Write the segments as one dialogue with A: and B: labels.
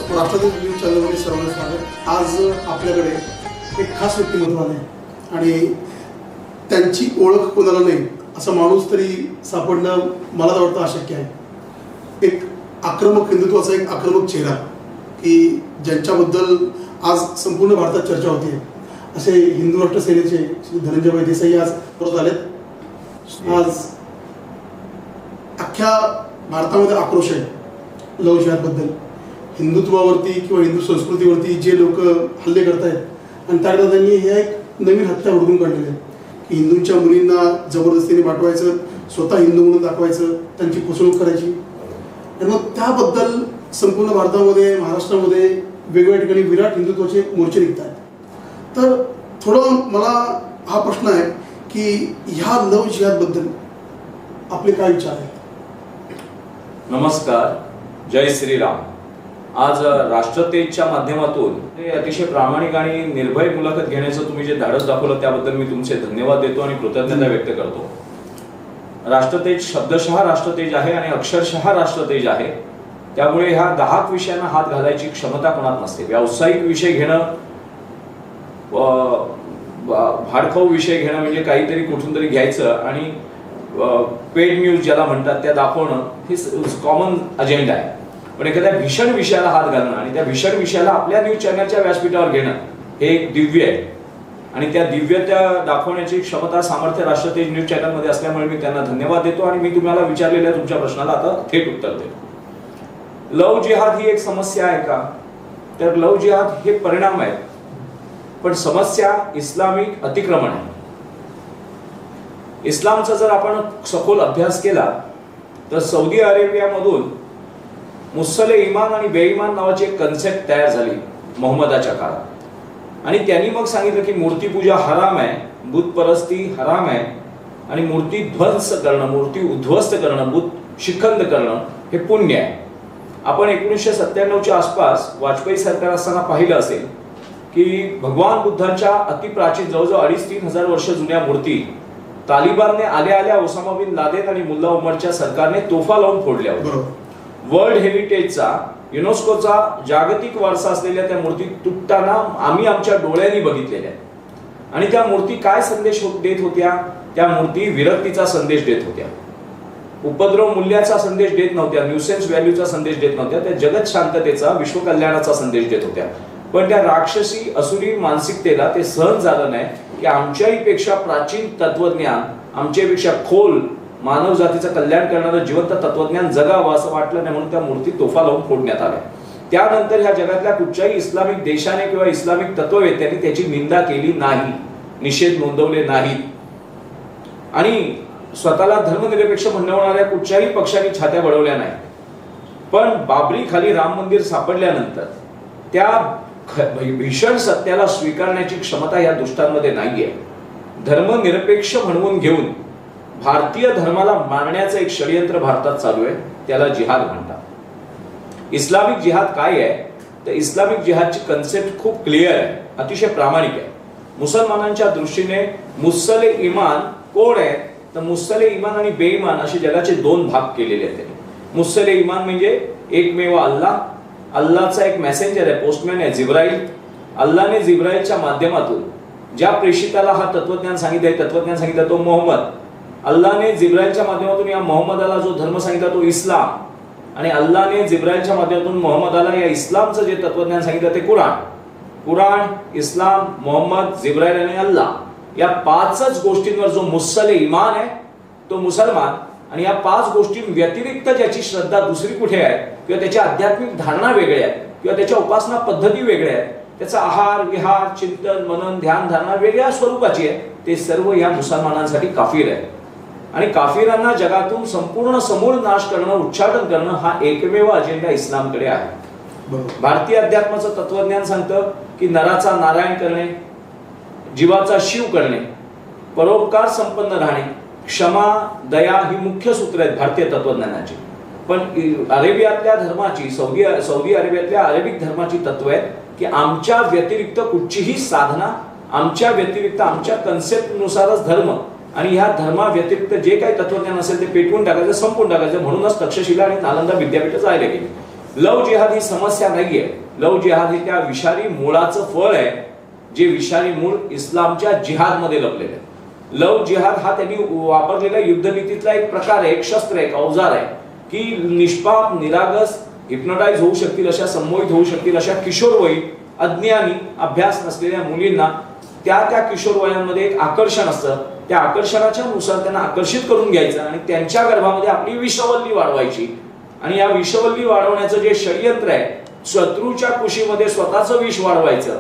A: Rashtrawadi news चॅनलमध्ये सर्वांना स्वागत। आज आपल्याकडे एक खास व्यक्तिमत्व आले आणि त्यांची ओळख कोणाला नाही असा माणूस तरी सापडणं मला तर वाटतं अशक्य आहे। एक आक्रमक हिंदुत्वाचा एक आक्रमक चेहरा की ज्यांच्याबद्दल आज संपूर्ण भारतात चर्चा होते असे हिंदू राष्ट्र सेनेचे श्री धनंजय देसाई आज परत आलेत। आज अख्ख्या भारतामध्ये आक्रोश आहे लव्ह जिहादबद्दल, हिंदुत्वावरती किंवा हिंदू संस्कृतीवरती जे लोक हल्ले करत आहेत आणि त्याकरता त्यांनी हे एक नवीन हत्या हुडकून काढलेली आहे की हिंदूंच्या मुलींना जबरदस्तीने पाठवायचं, स्वतः हिंदू म्हणून दाखवायचं, त्यांची फसवणूक करायची। आणि मग त्याबद्दल संपूर्ण भारतामध्ये महाराष्ट्रामध्ये वेगवेगळ्या ठिकाणी विराट हिंदुत्वाचे मोर्चे निघत आहेत। तर थोडं मला हा प्रश्न आहे की ह्या लव्ह जिहादबद्दल आपले काय विचार आहेत?
B: नमस्कार, जय श्रीराम। आज राष्ट्रतेजच्या माध्यमातून अतिशय प्रामाणिक आणि निर्भय मुलाखत घेण्याचं तुम्ही जे धाडस दाखवलं त्याबद्दल मी तुमचे धन्यवाद देतो आणि कृतज्ञता व्यक्त करतो। राष्ट्रतेज शब्दशः राष्ट्रतेज आहे आणि अक्षरशः राष्ट्रतेज आहे, त्यामुळे ह्या दाहक विषयांना हात घालायची क्षमता कोणात नसते। व्यावसायिक विषय घेणं, भाडखाऊ विषय घेणं म्हणजे काहीतरी कुठून तरी घ्यायचं आणि पेड न्यूज ज्याला म्हणतात त्या दाखवणं हे कॉमन अजेंडा आहे। पण एखाद्या भीषण विषयाला हात घालणं आणि त्या भीषण विषयाला आपल्या न्यूज चॅनलच्या व्यासपीठावर घेणं हे एक दिव्य आहे आणि त्या दिव्यता दाखवण्याची क्षमता सामर्थ्य राष्ट्रतेज न्यूज चॅनलमध्ये असल्यामुळे मी त्यांना धन्यवाद देतो आणि मी तुम्हाला विचारलेल्या तुमच्या प्रश्नाला आता थेट उत्तर देतो। लव्ह जिहाद ही एक समस्या आहे का? तर लव्ह जिहाद हे परिणाम आहेत, पण समस्या इस्लामिक अतिक्रमण आहे। इस्लामचा जर आपण सखोल अभ्यास केला तर सौदी अरेबियामधून मुस्सले इमान आणि बेईमान नावाची एक कन्सेप्ट तयार झाली मोहम्मदाच्या काळात आणि त्यांनी मग सांगितलं की मूर्तीपूजा हराम आहे, बुतपरस्ती हराम आहे आणि मूर्ती ध्वंस करणं, मूर्ती उद्ध्वस्त करणं, बुत शिखंड करणं हे पुण्य आहे। आपण 1997च्या आसपास वाजपेयी सरकार असताना पाहिलं असेल की भगवान बुद्धांच्या अतिप्राचीन जवळजवळ 2,500-3,000 हजार वर्ष जुन्या मूर्ती तालिबानने आल्या ओसामा बिन लादेन आणि मुल्ला उमरच्या सरकारने तोफा लावून फोडल्या होत्या। वर्ल्ड हेरिटेजचा, युनेस्कोचा जागतिक वारसा असलेल्या त्या मूर्ती तुटताना आम्ही आमच्या डोळ्यांनी बघितलेल्या आणि त्या मूर्ती काय संदेश देत होत्या? त्या मूर्ती विरक्तीचा संदेश देत होत्या, उपद्रव मूल्याचा संदेश देत नव्हत्या, न्यूसेन्स व्हॅल्यूचा संदेश देत नव्हत्या, त्या जगत शांततेचा, विश्व कल्याणाचा संदेश देत होत्या। पण त्या राक्षसी असुरी मानसिकतेला ते सहन झालं नाही की आमच्याहीपेक्षा प्राचीन तत्वज्ञान, आमच्यापेक्षा खोल मानव जातीचं कल्याण करणारं जिवंत तत्वज्ञान जगावं असं वाटलं नाही म्हणून त्या मूर्ती तोफा लावून फोडण्यात आल्या। त्यानंतर ह्या जगातल्या कुठच्याही इस्लामिक देशाने किंवा इस्लामिक तत्ववेत्यांनी त्याची निंदा केली नाही, निषेध नोंदवले नाहीत आणि स्वतःला धर्मनिरपेक्ष म्हणणाऱ्या कुठच्याही पक्षांनी छात्या बळवल्या नाही। पण बाबरी खाली राम मंदिर सापडल्यानंतर त्या भीषण सत्याला स्वीकारण्याची क्षमता या दुष्टांमध्ये नाहीये। धर्मनिरपेक्ष म्हणवून घेऊन भारतीय धर्माला मारण्याचं एक षडयंत्र भारतात चालू आहे, त्याला जिहाद म्हणतात। इस्लामिक जिहाद काय आहे? तर इस्लामिक जिहादची कन्सेप्ट खूप क्लिअर आहे, अतिशय प्रामाणिक आहे। मुसलमानांच्या दृष्टीने मुस्सले इमान कोण आहे? तर मुस्सले इमान आणि बेईमान असे जगाचे दोन भाग केलेले आहेत त्यांनी। मुस्सले इमान म्हणजे एकमेव अल्लाह, अल्लाहचा एक मेसेंजर आहे, पोस्टमॅन आहे जिब्राईल। अल्लाहने जिब्राईलच्या माध्यमातून ज्या प्रेषिताला हा तत्वज्ञान सांगितलं तो मोहम्मद। अल्लाहने जिब्राईलच्या माध्यमातून या मोहम्मदाला जो धर्म सांगितला तो इस्लाम आणि अल्लाहने जिब्राईलच्या माध्यमातून मोहम्मदाला या इस्लामचं जे तत्वज्ञान सांगितलं ते कुराण, इस्लाम, मोहम्मद, जिब्राईल आणि अल्लाह या पाचच गोष्टींवर जो मुस्सले इमान आहे तो मुसलमान आणि या 5 गोष्टी व्यतिरिक्त ज्याची श्रद्धा दुसरी कुठे आहे किंवा त्याच्या आध्यात्मिक धारणा वेगळ्या आहेत किंवा त्याच्या उपासना पद्धती वेगळ्या आहेत, त्याचा आहार विहार चिंतन मनन ध्यान धारणा वेगळ्या स्वरूपाची आहे, ते सर्व या मुसलमानांसाठी काफिर आहे आणि काफिरांना जगातून संपूर्ण समूळ नाश करणं, उच्चाटन करणं हा एकमेव अजेंडा इस्लामकडे आहे। भारतीय अध्यात्माचं तत्वज्ञान सांगतं की नराचा नारायण करणे, जीवाचा शिव करणे, परोपकार संपन्न राहणे, क्षमा दया ही मुख्य सूत्र आहेत भारतीय तत्वज्ञानाची। पण अरेबियातल्या धर्माची, सौदी अरेबियातल्या अरेबिक धर्माची तत्व आहेत की आमच्या व्यतिरिक्त कुठचीही साधना, आमच्या व्यतिरिक्त आमच्या कन्सेप्ट नुसारच धर्म आणि ह्या धर्मा व्यतिरिक्त जे काही तत्वज्ञान असेल ते पेटवून टाकायचं, संपवून टाकायचं। म्हणूनच तक्षशिला आणि नालंदा विद्यापीठ जायला गेली। लव जिहाद ही समस्या नाहीये. लव जिहाद हे त्या विषारी मुळाचं फळ आहे, जे विषारी मूळ इस्लामच्या जिहादमध्ये लपलेलं आहे. लव जिहाद हा त्यांनी वापरलेल्या युद्धनीतीतला एक प्रकार आहे, एक शस्त्र आहे, एक अवजार आहे की निष्पाप, निरागस, हिप्नोटाईज होऊ शकतील अशा, संमोहित होऊ शकतील अशा किशोरवयीन, अज्ञानी, अभ्यास नसलेल्या मुलींना त्या किशोर वयांमध्ये एक आकर्षण असतं. त्या आकर्षणाच्या नुसार त्यांना आकर्षित करून घ्यायचं आणि त्यांच्या गर्भामध्ये आपली विषवल्ली वाढवायची. आणि या विषवल्ली वाढवण्याचं जे षडयंत्र आहे, शत्रूच्या कुशीमध्ये स्वतःचं विष वाढवायचं,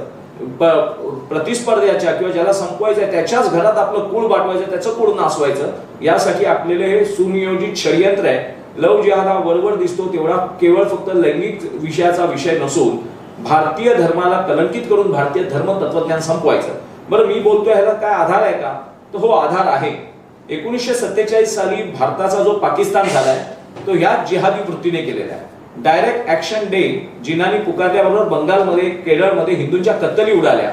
B: प्रतिस्पर्ध्याच्या किंवा ज्याला संपवायचं आहे त्याच्याच घरात आपलं कुळ बाटवायचं, त्याचं कुळ नासवायचं, यासाठी आपल्याला हे सुनियोजित षडयंत्र आहे. लव जिहाद हा वरवर दिसतो तेवढा केवळ फक्त लैंगिक विषयाचा विषय नसून भारतीय धर्माला कलंकित करून भारतीय धर्म तत्वज्ञान संपवायचं. बरं, मी बोलतोय ह्याला काय आधार आहे का? तर हो, आधार आहे. 1947 साली भारताचा जो पाकिस्तान झालाय तो ह्या जिहादी वृत्तीने केलेला आहे. डायरेक्ट ऍक्शन डे जिनानी पुकारल्याबरोबर बंगालमध्ये, केरळमध्ये हिंदूंच्या कत्तली उडाल्या.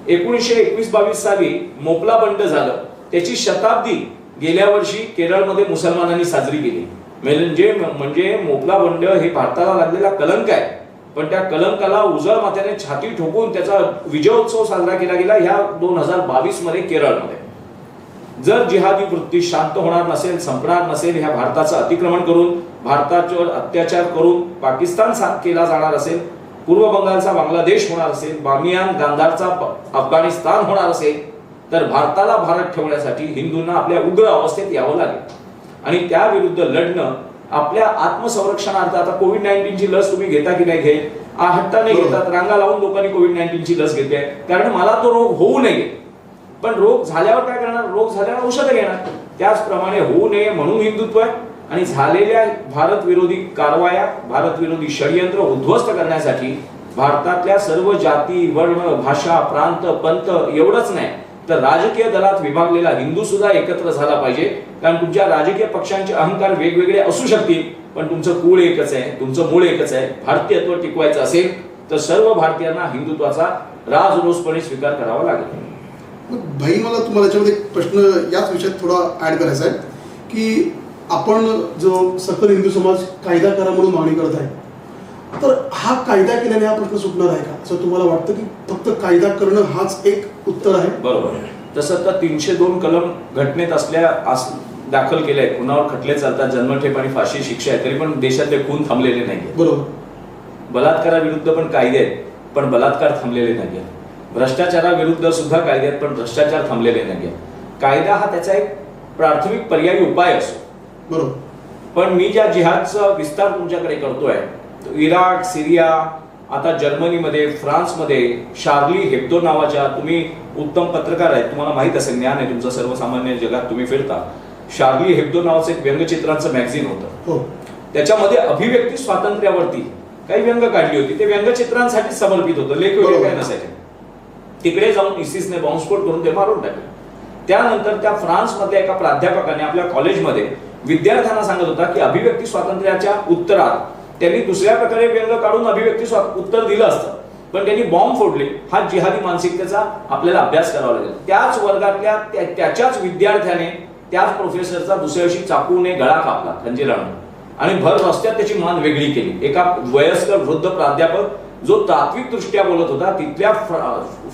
B: 1921-22 साली मोपला बंड झालं, त्याची शताब्दी गेल्या वर्षी केरळमध्ये मुसलमानांनी साजरी केली. म्हणजे मोपला बंड हे भारताला लागलेला कलंक आहे, पण त्या कलंकाला उजळ माथ्याने छाती ठोकून त्याचा विजयोत्सव साजरा केला गेला ह्या 2022 मध्ये केरळमध्ये. जर जिहादी वृत्ती शांत होणार नसेल, संपणार नसेल, ह्या भारताचं अतिक्रमण करून, भारतावर अत्याचार करून पाकिस्तान केला जाणार असेल, पूर्व बंगालचा बांगलादेश होणार असेल, बामियान गांधारचा अफगाणिस्तान होणार असेल, तर भारताला भारत ठेवण्यासाठी हिंदूंना आपल्या उग्र अवस्थेत यावं लागेल. आणि त्या विरुद्ध लढणं आपल्या आत्मसंरक्षणार्थ. आता कोविड-19ची लस तुम्ही घेता की नाही घेत, हट्टाने घेतात, रांगा लावून लोकांनी कोविड-19ची लस घेते, कारण मला तो रोग होऊ नये. पण रोग झाल्यावर काय करणार? रोग झाल्यावर औषधं घेणार. त्याचप्रमाणे होऊ नये म्हणून हिंदुत्व आहे. आणि झालेल्या भारत विरोधी कारवाया, भारत विरोधी षडयंत्र उद्ध्वस्त करण्यासाठी भारतातल्या सर्व जाती, वर्ण, भाषा, प्रांत, पंथ एवढंच नाही तर राजकीय दलात विभागलेला हिंदू सुद्धा एकत्र झाला पाहिजे. कारण तुमच्या राजकीय पक्षांचे अहंकार वेगवेगळे असू शकतील, पण तुमचं कुळ एकच आहे, तुमचं मूळ एकच आहे. भारतीयत्व टिकवायचं असेल तर सर्व भारतीयांना हिंदुत्वाचा राजरोसपणे स्वीकार करावा लागेल.
A: भाई, मला तुम्हाला याच्यामध्ये एक प्रश्न याच विषयात थोडा ऍड करायचा आहे की आपण जो सकल हिंदू समाज कायदा करा म्हणून मागणी करत आहे, तर हा कायदा केल्याने हा प्रश्न सुटणार आहे का, असं तुम्हाला वाटतं की फक्त कायदा करणं हाच एक उत्तर आहे?
B: बरोबर. तसं तर 302 कलम घटनेत दाखल केले, खुनावर खटले चालतात, जन्मठेप आणि फाशी शिक्षा आहे, तरी पण देशातले खून थांबलेले नाहीये.
A: बरोबर.
B: बलात्काराविरुद्ध पण कायदे आहेत, पण बलात्कार थांबलेले नाहीये. भ्रष्टाचाराविरुद्ध सुद्धा कायदे आहेत, पण भ्रष्टाचार थांबलेले नाहीये. कायदा हा त्याचा एक प्राथमिक पर्यायी उपाय असतो.
A: बरोबर.
B: पण मी ज्या जिहादचा विस्तार तुमच्याकडे करतोय, इराक, सिरिया, आता जर्मनीमध्ये, फ्रान्समध्ये शार्ली हेब्दो नावाच्या, तुम्ही उत्तम पत्रकार आहेत, तुम्हाला माहित असेल, ज्ञान आहे तुमचं सर्वसामान्य जगात तुम्ही फिरता. शार्ली हेब्दो नावाचं एक व्यंगचित्रांचं मॅगझिन होतं. त्याच्यामध्ये अभिव्यक्ती स्वातंत्र्यावरती काही व्यंग काढली होती. ते व्यंगचित्रांसाठी समर्पित होतं, लेख वगैरे काय नसायचे. तिकडे जाऊन इसिसने बॉम्बस्फोट करून ते मारून टाकले. त्यानंतर त्या फ्रान्समधल्या एका प्राध्यापकाने आपल्या कॉलेजमध्ये विद्यार्थ्यांना सांगत होता की अभिव्यक्ती स्वातंत्र्याच्या उत्तरात त्यांनी दुसऱ्या प्रकारे व्यंग काढून अभिव्यक्ती उत्तर दिलं असतं, पण त्यांनी बॉम्ब फोडले. हा जिहादी मानसिकतेचा आपल्याला अभ्यास करावा लागेल. त्याच वर्गातल्या त्याच्याच विद्यार्थ्याने त्याच प्रोफेसरचा दुसऱ्या दिवशी चाकूने गळा कापला खंजीराने आणि भर रस्त्यात त्याची मान वेगळी केली. एका वयस्कर वृद्ध प्राध्यापक जो तात्विक दृष्ट्या बोलत होता, तिथल्या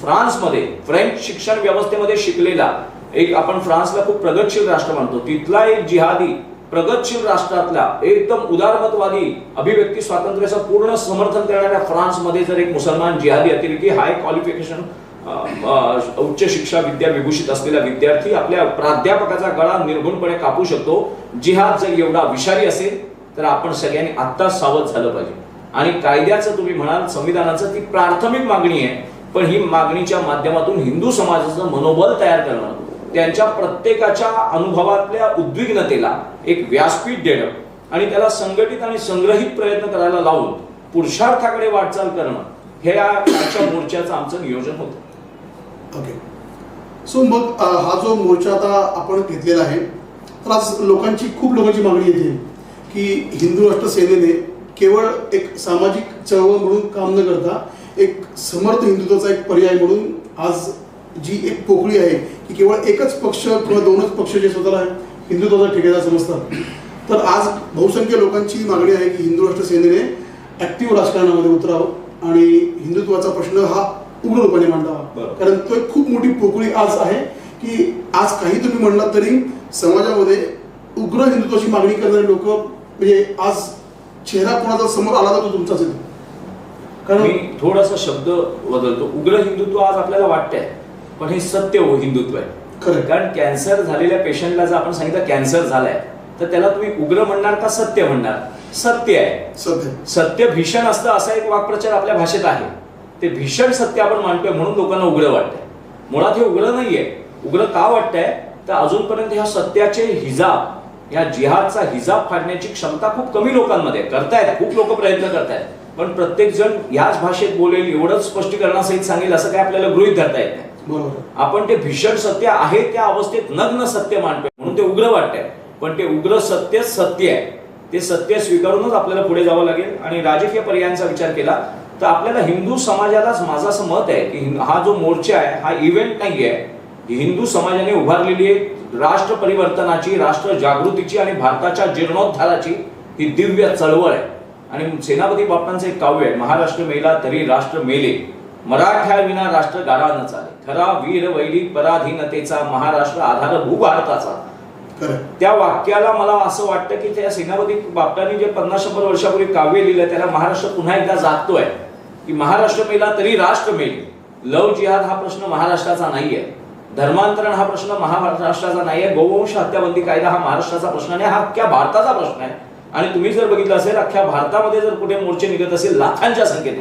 B: फ्रान्समध्ये फ्रेंच शिक्षण व्यवस्थेमध्ये शिकलेला एक, आपण फ्रान्सला खूप प्रगतशील राष्ट्र मानतो, तिथला एक जिहादी प्रगतशील राष्ट्रातला एकदम उदारमतवादी अभिव्यक्ती स्वातंत्र्याचं पूर्ण समर्थन करणाऱ्या फ्रान्समध्ये जर एक मुसलमान जिहादी अतिरेकी, हाय क्वालिफिकेशन, उच्च शिक्षा विद्या विभूषित असलेला विद्यार्थी आपल्या प्राध्यापकाचा गळा निर्गुणपणे कापू शकतो. जिहाद जर एवढा विषारी असेल तर आपण सगळ्यांनी आत्ताच सावध झालं पाहिजे. आणि कायद्याचं तुम्ही म्हणाल, संविधानाचं ती प्राथमिक मागणी आहे, पण ही मागणीच्या माध्यमातून हिंदू समाजाचं मनोबल तयार करणं, त्यांच्या प्रत्येकाच्या अनुभवातल्या उद्विग्नतेला एक व्यासपीठ देणं आणि त्याला संघटित आणि संग्रहित प्रयत्न करायला लावून पुरुषार्थाकडे वाटचाल करणं, हे आजच्या मोर्चाचं आमचं नियोजन होतं.
A: ओके. सो मग हा जो मोर्चा आता आपण घेतलेला आहे, तर आज खूप लोकांची मागणी येते की हिंदू राष्ट्र सेनेने केवळ एक सामाजिक चळवळ म्हणून काम न करता एक समर्थ हिंदुत्वाचा एक पर्याय म्हणून आज जी एक पोकळी आहे की केवळ एकच पक्ष किंवा दोनच पक्ष जे स्वतःला हिंदुत्वाचा ठेकेदार समजतात, तर आज बहुसंख्य लोकांची मागणी आहे की हिंदू राष्ट्र सेनेने ऍक्टिव्ह राजकारणामध्ये उतरावं आणि हिंदुत्वाचा प्रश्न हा उग्र रूपाने मांडावा. कारण तो एक खूप मोठी पोकळी आज आहे की आज काही तुम्ही म्हणलात तरी समाजामध्ये उग्र हिंदुत्वाची मागणी करणारे लोक म्हणजे आज चेहरा कोणाचा समोर आला तर तो तुमचाच येतो.
B: कारण मी थोडासा शब्द बदलतो. उग्र हिंदुत्व आज आपल्याला वाटतंय पण हे सत्य हिंदुत्व आहे.
A: खरं.
B: कारण कॅन्सर झालेल्या पेशंटला जर आपण सांगितलं कॅन्सर झालाय तर त्याला तुम्ही उग्र म्हणणार का सत्य म्हणणार? सत्य आहे. सत्य भीषण असतं असा एक वाक्प्रचार आपल्या भाषेत आहे. ते भीषण सत्य आपण मानतोय म्हणून लोकांना उग्र वाटतंय. मुळात हे उग्र नाहीये. उग्र का वाटतंय तर अजूनपर्यंत ह्या सत्याचे हिजाब, ह्या जिहादचा हिजाब फाडण्याची क्षमता खूप कमी लोकांमध्ये करतायत. खूप लोक प्रयत्न करतायत पण प्रत्येक जण याच भाषेत बोलेल एवढंच स्पष्टीकरणासहित सांगेल असं काय आपल्याला गृहीत धरता येत नाही. आपण ते भीषण सत्य आहे त्या अवस्थेत नग्न सत्य मानतोय म्हणून ते उग्र वाटतंय. पण ते उग्र सत्य सत्य आहे. ते सत्य स्वीकारूनच आपल्याला पुढे जावं लागेल. आणि राजकीय पर्यायांचा विचार केला तर आपल्याला हिंदू समाजालाच माझं असं मत आहे की हा जो मोर्चा आहे हा इव्हेंट नाही आहे. हिंदू समाजाने उभारलेली एक राष्ट्र परिवर्तनाची, राष्ट्र जागृतीची आणि भारताच्या जीर्णोद्धाराची ही दिव्य चळवळ आहे. आणि सेनापती बापटांचं एक काव्य आहे, महाराष्ट्र मेला तरी राष्ट्र मेले, मराठ्या विना राष्ट्र गाडा न चाले, खरा वीर वैदिक पराधीनतेचा महाराष्ट्र आधार भूभारताचा. त्या वाक्याला मला असं वाटतं की त्या सेनापती बापटांनी जे 50-100 वर्षापूर्वी काव्य लिहिलं त्याला महाराष्ट्र पुन्हा एकदा जागतोय की महाराष्ट्र मेला तरी राष्ट्र मेले. लव जिहाद हा प्रश्न महाराष्ट्राचा नाहीये. धर्मांतरण हा प्रश्न महाराष्ट्राचा नाहीये. गोवंश हत्याबंदी कायदा हा महाराष्ट्राचा प्रश्न नाही, हा अख्ख्या भारताचा प्रश्न आहे. आणि तुम्ही जर बघितलं असेल अख्ख्या भारतामध्ये जर कुठे मोर्चे निघत असेल लाखांच्या संख्येने,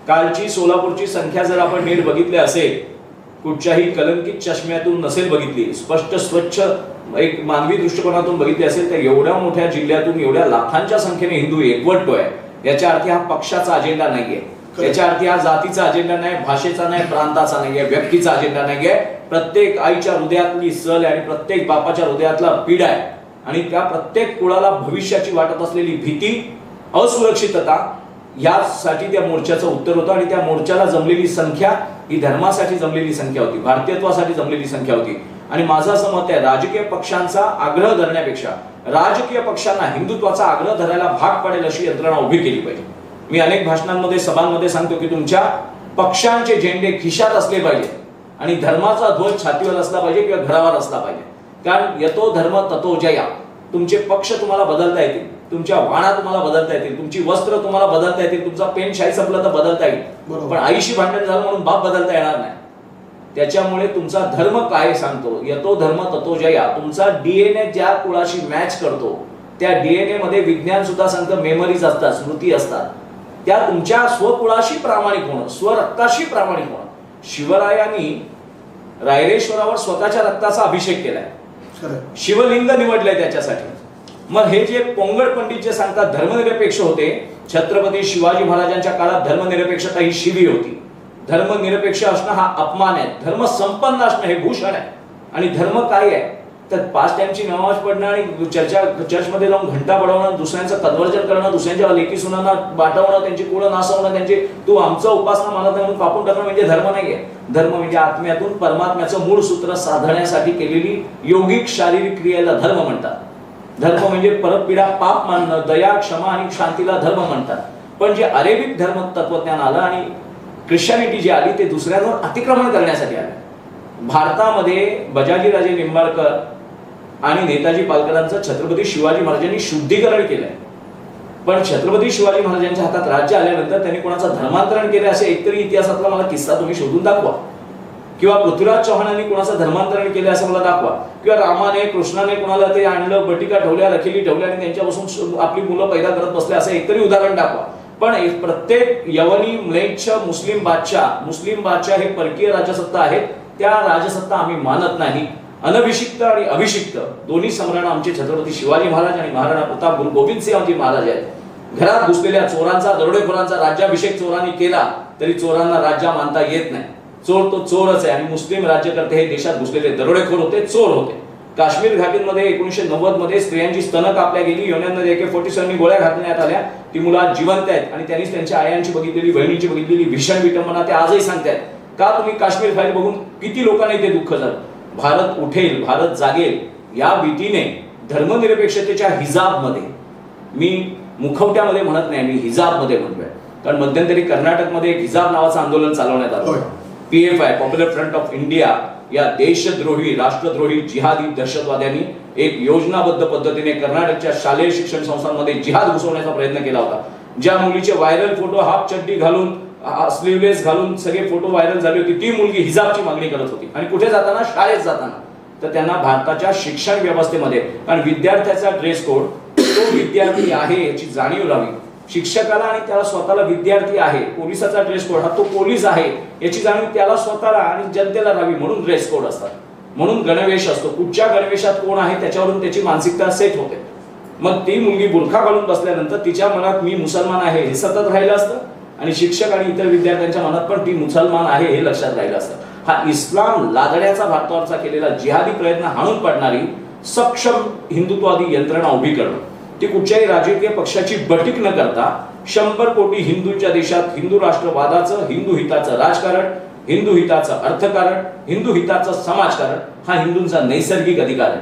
B: कालची सोलापूरची संख्या जर आपण नीट बघितली असेल, कुठच्याही कलंकित चष्म्यातून नसेल बघितली, स्पष्ट स्वच्छ एक मानवी दृष्टिकोनातून बघितली असेल तर एवढ्या मोठ्या जिल्ह्यातून एवढ्या लाखांच्या संख्येने हिंदू एकवटतोय. याच्या अर्थी हा पक्षाचा अजेंडा नाहीये. याच्या अर्थी हा जातीचा अजेंडा नाही, भाषेचा नाही, प्रांताचा नाहीये, व्यक्तीचा अजेंडा नाहीये. प्रत्येक आईच्या हृदयातली सल आणि प्रत्येक बापाच्या हृदयातला पीड आहे. आणि त्या प्रत्येक कुळाला भविष्याची वाटत असलेली भीती, असुरक्षितता यासाठी त्या मोर्चाचं उत्तर होतं. आणि त्या मोर्चाला जमलेली संख्या ही धर्मासाठी जमलेली संख्या होती, भारतीयत्वासाठी जमलेली संख्या होती. आणि माझं असं मत आहे राजकीय पक्षांचा आग्रह धरण्यापेक्षा राजकीय पक्षांना हिंदुत्वाचा आग्रह धरायला भाग पडेल अशी यंत्रणा उभी केली पाहिजे. मी अनेक भाषणांमध्ये सभांमध्ये सांगतो की तुमच्या पक्षांचे झेंडे खिशात असले पाहिजे आणि धर्माचा ध्वज छातीवर असला पाहिजे किंवा घरावर असला पाहिजे. कारण यतो धर्म ततो जया. तुमचे पक्ष तुम्हाला बदलता येतील, तुमच्या वाणा तुम्हाला बदलता येतील, तुमची वस्त्र तुम्हाला बदलता येतील, तुमचा पेन शाही संपला तर बदलता येईल, पण आईशी भांडण झालं म्हणून बाप बदलता येणार नाही. त्याच्यामुळे तुमचा धर्म काय सांगतो, यतो धर्म ततो जया. तुमचा डीएनए ज्या कुळाशी मॅच करतो त्या डीएनए मध्ये विज्ञान सुद्धा सांगतं, मेमरीज असतात, स्मृती असतात. त्या तुमच्या स्वकुळाशी प्रामाणिक होणं, स्वरक्ताशी प्रामाणिक होणं. शिवरायांनी रायरेश्वरावर स्वतःच्या रक्ताचा अभिषेक केलाय, शिवलिंग निवडलंय त्याच्यासाठी. मग हे जे पोंगळ पंडित जे सांगतात धर्मनिरपेक्ष होते, छत्रपती शिवाजी महाराजांच्या काळात धर्मनिरपेक्षता ही शिवी होती. धर्मनिरपेक्ष असणं हा अपमान आहे, धर्म संपन्न असणं हे भूषण आहे. आणि धर्म काय आहे तर 5 टाइमची नमाज पडणं आणि चर्चमध्ये जाऊन घंटा पडवणं, दुसऱ्यांचं कन्वर्जन करणं, दुसऱ्यांच्या लेकी सुनांना वाटवणं, त्यांची कुळं नासवणं, त्यांचे तू आमचं उपासना मानत नाही म्हणून कापून टाकणं म्हणजे धर्म नाहीये. धर्म म्हणजे आत्म्यातून परमात्म्याचं मूळ सूत्र साधण्यासाठी केलेली योगिक शारीरिक क्रियेला धर्म म्हणतात. धर्म म्हणजे परतपीडा पाप मानणं, दया, क्षमा आणि शांतीला धर्म म्हणतात. पण जे अरेबिक धर्म तत्वज्ञान आलं आणि ख्रिश्चनिटी जी आली ते दुसऱ्यांवर अतिक्रमण करण्यासाठी आलं. भारतामध्ये बजाजीराजे निंबाळकर आणि नेताजी पालकरांचं छत्रपती शिवाजी महाराजांनी शुद्धीकरण केलंय. पण छत्रपती शिवाजी महाराजांच्या हातात राज्य आल्यानंतर त्यांनी कोणाचं धर्मांतरण केलं असे एकतरी इतिहासातला मला किस्सा तुम्ही शोधून दाखवा. किंवा पृथ्वीराज चव्हाणांनी कोणाचं धर्मांतरण केलं असं मला दाखवा. किंवा रामाने कृष्णाने कोणाला ते आणलं, बटिका ठेवल्या, रखिली ठेवल्या आणि त्यांच्यापासून आपली मुलं पैदा करत बसले असं एकतरी उदाहरण दाखवा. पण प्रत्येक यवनी म्लेच्छ मुस्लिम बादशाह हे परकीय राजसत्ता आहेत. त्या राजसत्ता आम्ही मानत नाही. अनभिषिक्त आणि अभिषिक्त दोन्ही सम्राट आमचे छत्रपती शिवाजी महाराज आणि महाराणा प्रताप गुरु गोविंद सिंह महाराज आहेत. घरात घुसलेल्या चोरांचा, दरोडेखोरांचा राज्याभिषेक चोरांनी केला तरी चोरांना राज्य मानता येत नाही. चोर तो चोरच आहे. आणि मुस्लिम राज्यकर्ते हे देशात घुसलेले दरोडेखोर होते, चोर होते. काश्मीर घाटीमध्ये 1990 मध्ये स्त्रियांची स्तनं कापल्या गेली, योन्यांमध्ये AK-47 गोळ्या घालण्यात आल्या. ती मुलं आज जिवंत आहेत आणि त्यांनीच त्यांच्या आयांची बघितलेली, बहिणीची बघितलेली भीषण विटंबना ते आजही सांगतायत. का तुम्ही काश्मीर फाईल बघून किती लोकांना इथे दुःख झालं. भारत उठेल, भारत जागेल या भीतीने धर्मनिरपेक्षतेच्या हिजाबमध्ये मी मुखवट्यामध्ये म्हणत नाही, मी हिजाबमध्ये म्हणतोय. कारण मध्यंतरी कर्नाटकमध्ये एक हिजाब नावाचं आंदोलन चालवण्यात आलं.
A: होय.
B: PFI popular front of India या देशद्रोही राष्ट्रद्रोही जिहादी दहशतवाद्यांनी एक योजनाबद्ध पद्धतीने कर्नाटकच्या शालेय शिक्षण संस्थांमध्ये जिहाद घुसवण्याचा प्रयत्न केला होता. ज्या मुलीचे व्हायरल फोटो हाफ चड्डी घालून स्लीवलेस घालून सगळे फोटो व्हायरल झाली होती, ती मुलगी हिजाबची मागणी करत होती. आणि कुठे जाताना? शाळेत जाताना. तर त्यांना भारताच्या शिक्षण व्यवस्थेमध्ये, कारण विद्यार्थ्याचा ड्रेस कोड तो विद्यार्थी आहे याची जाणीव राहावी, शिक्षकाला आणि त्याला स्वतःला विद्यार्थी आहे, पोलिसाचा ड्रेस कोड हा तो पोलीस आहे याची जाणीव त्याला स्वतःला आणि जनतेला राहावी, म्हणून ड्रेस कोड असतात, म्हणून गणवेश असतो. कुठच्या गणवेशात कोण आहे त्याच्यावरून त्याची मानसिकता सेट होते. मग ती मुलगी बुरखा घालून बसल्यानंतर तिच्या मनात मी मुसलमान आहे हे सतत राहिलं असतं आणि शिक्षक आणि इतर विद्यार्थ्यांच्या मनात पण ती मुसलमान आहे हे लक्षात राहिलं असतं. हा इस्लाम लादण्याचा भारतावरचा केलेला जिहादी प्रयत्न हाणून पडणारी सक्षम हिंदुत्ववादी यंत्रणा उभी करणं, ती कुठच्याही राजकीय पक्षाची बटीक न करता 100 कोटी हिंदूंच्या देशात हिंदू राष्ट्रवादाचं, हिंदू हिताचं राजकारण, हिंदू हिताचं अर्थकारण, हिंदू हिताचं समाजकारण हा हिंदूंचा नैसर्गिक अधिकार आहे.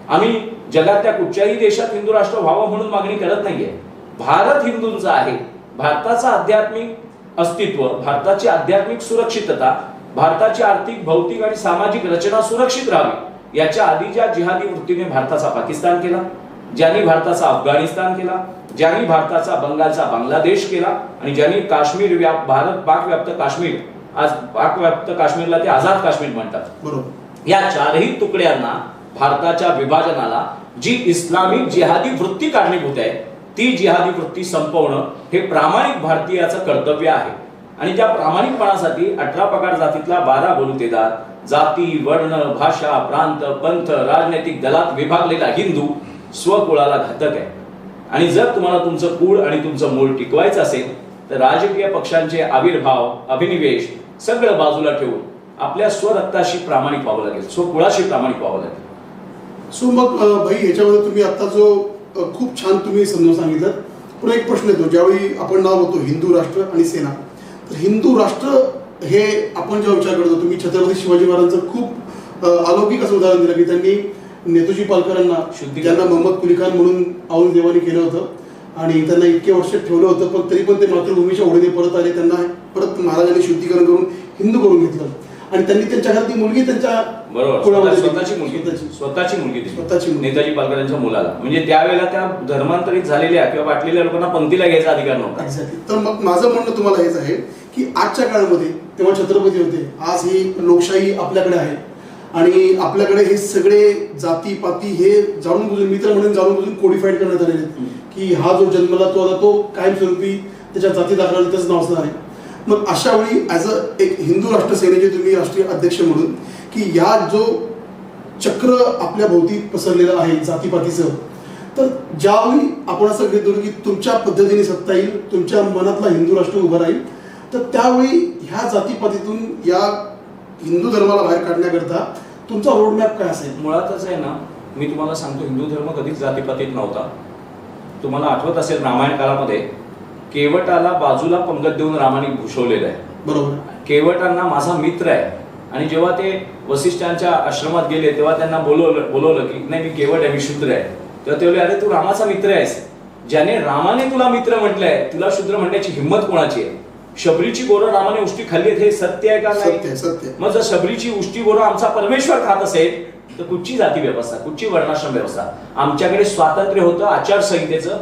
B: आम्ही जगातल्या कुठच्याही देशात हिंदू राष्ट्र व्हावं म्हणून मागणी करत नाहीये. भारत हिंदूंचा आहे. भारताचं आध्यात्मिक अस्तित्व, भारताची आध्यात्मिक सुरक्षितता, भारताची आर्थिक, भौतिक आणि सामाजिक रचना सुरक्षित राहावी याच्या आधी ज्या जिहादी वृत्तीने भारताचा पाकिस्तान केला, ज्यांनी भारताचा अफगाणिस्तान केला, ज्यांनी भारताचा बंगालचा बांगलादेश केला आणि ज्यांनी काश्मीर भारत पाकव्याप्त काश्मीर, आज पाकव्याप्त काश्मीरला ते आझाद काश्मीर म्हणतात, बरोबर, या चारही तुकड्यांना, भारताच्या विभाजनाला जी इस्लामिक जिहादी वृत्ती कारणीभूत आहे ती जिहादी वृत्ती संपवणं हे प्रामाणिक भारतीयाचं कर्तव्य आहे. आणि त्या प्रामाणिकपणासाठी 18 पगार जातीतला 12 बलुतेदार जाती, वर्ण, भाषा, प्रांत, पंथ, राजनैतिक दलात विभागलेला हिंदू स्वकुळाला घातक आहे. आणि जर तुम्हाला तुमचं कुळ आणि तुमचं मूळ टिकवायचं असेल तर राजकीय पक्षांचे आविर्भाव, अभिनिवेश सगळं बाजूला ठेवून आपल्या स्वरक्ताशी प्रामाणिक व्हावं लागेल, स्वकुळाशी प्रामाणिक व्हावं लागेल.
A: सो मग भाई, याच्यामध्ये तुम्ही आता जो खूप छान तुम्ही समजून सांगितलं. पुन्हा एक प्रश्न येतो, ज्यावेळी आपण नाव होतो हिंदू राष्ट्र आणि सेना, तर हिंदू राष्ट्र हे आपण जेव्हा विचार करतो, तुम्ही छत्रपती शिवाजी महाराजांचं खूप अलौकिक असं उदाहरण दिलं की त्यांनी नेताजी पालकरांना, ज्यांना मोहम्मद कुली खान म्हणून औरंगजेबाने केलं होतं आणि त्यांना इतके वर्ष ठेवलं होतं, पण तरी पण ते मातृभूमीच्या ओढीने परत आले. त्यांना परत महाराजांनी शुद्धीकरण करून हिंदू करून घेतलं आणि त्यांनी त्यांच्या घरात ती मुलगी त्यांच्या
B: स्वतःची मुलगी नेताजी पालकरांच्या मुलाला, म्हणजे त्यावेळेला त्या धर्मांतरित झालेल्या किंवा वाटलेल्या लोकांना पंक्तीला घ्यायचा अधिकार नव्हता.
A: तर मग माझं म्हणणं तुम्हाला हेच आहे की आजच्या काळामध्ये तेव्हा छत्रपती होते, आज ही लोकशाही आपल्याकडे आहे आणि आपल्याकडे हे सगळे जाती पाती हे जाणून बुजून, मी तर म्हणून जाणून बुजून कोडिफाईड करण्यात आलेले आहेत की हा जो जन्मला तो आता तो कायमस्वरूपी त्याच्या जाती दाखला त्याच नाव असणार आहे. मग अशा वेळी ॲज अ एक हिंदू राष्ट्र सेनेचे तुम्ही राष्ट्रीय अध्यक्ष म्हणून की या जो चक्र आपल्या भोवती पसरलेलं आहे जातीपातीचं, तर ज्यावेळी आपण असं गृहीत धरू की तुमच्या पद्धतीने सत्ता येईल, तुमच्या मनातला हिंदू राष्ट्र उभं राहील, तर त्यावेळी ह्या जातीपातीतून या हिंदू धर्माला बाहेर काढण्याकरता तुमचा रोडमॅप काय असेल?
B: मुळातच आहे ना, मी तुम्हाला सांगतो, हिंदू धर्म कधीच जातीपातीत नव्हता. तुम्हाला आठवत असेल रामायण काळामध्ये केवटाला बाजूला पंगत देऊन रामाने भूषवलेलं आहे, बरोबर. केवटांना माझा मित्र आहे आणि जेव्हा ते वसिष्ठांच्या आश्रमात गेले तेव्हा त्यांना बोलवलं की नाही, मी केवट आहे, मी शूद्र आहे. तेव्हा ते बोलले, अरे तू रामाचा मित्र आहेस, ज्याने रामाने तुला मित्र म्हटलंय, तुला शूद्र म्हणण्याची हिंमत कोणाची आहे? शबरीची बोरं रामाने उष्टी खाल्ली, हे सत्य आहे का? नाही.
A: सत्य.
B: मग जर शबरीची उष्टी बोरं आमचा परमेश्वर खात असेल तर कुठची जाती व्यवस्था, कुठची वर्णाश्रम व्यवस्था? आमच्याकडे स्वातंत्र्य होतं आचारसंहितेचं,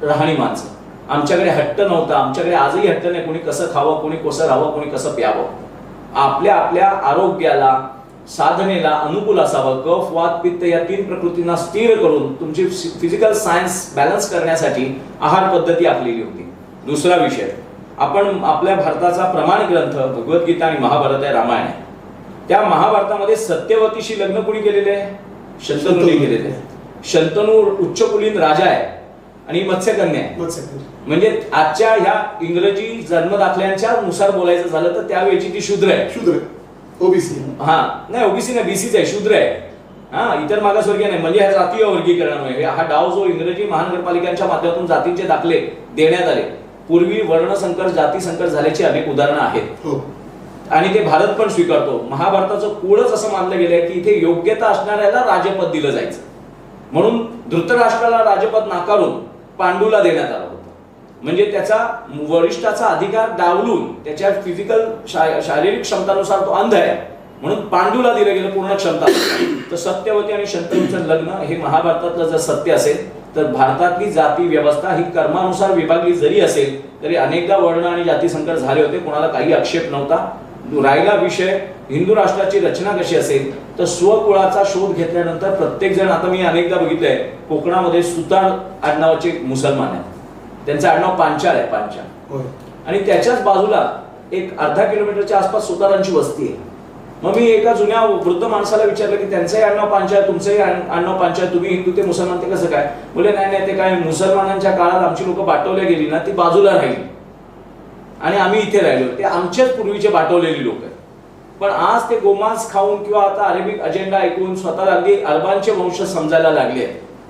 B: राहणीमानचं. आमच्याकडे हट्ट नव्हता, आमच्याकडे आजही हट्ट नाही, कोणी कसं खावं, कोणी कसं राहावं, कोणी कसं प्यावं. आपल्या आपल्या आरोग्याला, साधनेला अनुकूल असावं. कफ, वात, पित्त या 3 प्रकृतींना स्थिर करून तुमची फिजिकल सायन्स बॅलन्स करण्यासाठी आहार पद्धती आखलेली होती. दुसरा विषय, आपण आपल्या भारताचा प्रमाण ग्रंथ भगवद्गीता आणि महाभारत आहे, रामायण आहे. त्या महाभारतामध्ये सत्यवतीशी लग्न कुणी केलेले आहे? शंतनूने केलेले आहे. शंतनू उच्चकुलीन राजा आहे आणि मत्स्यकन्या आहे. म्हणजे आजच्या ह्या इंग्रजी जन्म दाखल्यांच्या नुसार बोलायचं झालं तर त्यावेळेची ती शूद्र आहे.
A: शूद्र, ओबीसी.
B: हा, नाही ओबीसी नाही, बीसीच आहे, शूद्र आहे. हा, इतर मागासवर्गीय नाही. म्हणजे ह्या जातीय वर्गीकरणामुळे हा डाव जो इंग्रजी महानगरपालिकांच्या माध्यमातून जातींचे दाखले देण्यात आले, पूर्वी वर्णसंकर, जाती संकर झाल्याची अनेक उदाहरणं आहेत आणि ते भारत पण स्वीकारतो. महाभारताचं कुळच असं मानलं गेलंय की इथे योग्यता असणाऱ्याला राजपद दिलं जायचं, म्हणून धृतराष्ट्राला राजपद नाकारून पांडूला देण्यात आलं होतं. म्हणजे त्याचा वरिष्ठाचा अधिकार डावलून त्याच्या फिजिकल शारीरिक क्षमतानुसार तो अंध आहे म्हणून पांडूला दिलं गेलं पूर्ण क्षमता. तर सत्यवती आणि शंतनूचं लग्न हे महाभारतातलं जर सत्य असेल तर भारतातली जाती व्यवस्था ही कर्मानुसार विभागली जरी असेल तरी अनेकदा वर्ण आणि जाती संकट झाले होते, कोणाला काही आक्षेप नव्हता. राहिला विषय हिंदू राष्ट्राची रचना कशी असेल तर स्वकुळाचा शोध घेतल्यानंतर प्रत्येक जण, आता मी अनेकदा बघितलंय कोकणामध्ये सुतार आडनावाचे मुसलमान आहेत, त्यांचं आडनाव पांचाळ आहे, पांचाळ, आणि त्याच्याच बाजूला एक अर्धा किलोमीटरच्या आसपास सुतारांची वस्ती आहे. मग मी एका जुन्या वृद्ध माणसाला विचारलं की त्यांचंही आडनाव पांचाळ, तुमचंही आडनाव पांचाळ, तुम्ही हिंदू ते मुसलमान, ते कसं काय? बोले नाही ते काय मुसलमानांच्या काळात आमची लोक बाटवल्या गेली ना, ती बाजूला राहिली आणि आम्ही इथे राहिलो, ते आमच्याच पूर्वीचे बाटवलेली लोक आहेत. पण आज ते गोमांस खाऊन किंवा आता अरेबिक अजेंडा ऐकून स्वतःला अगदी अरबांचे वंश समजायला लागले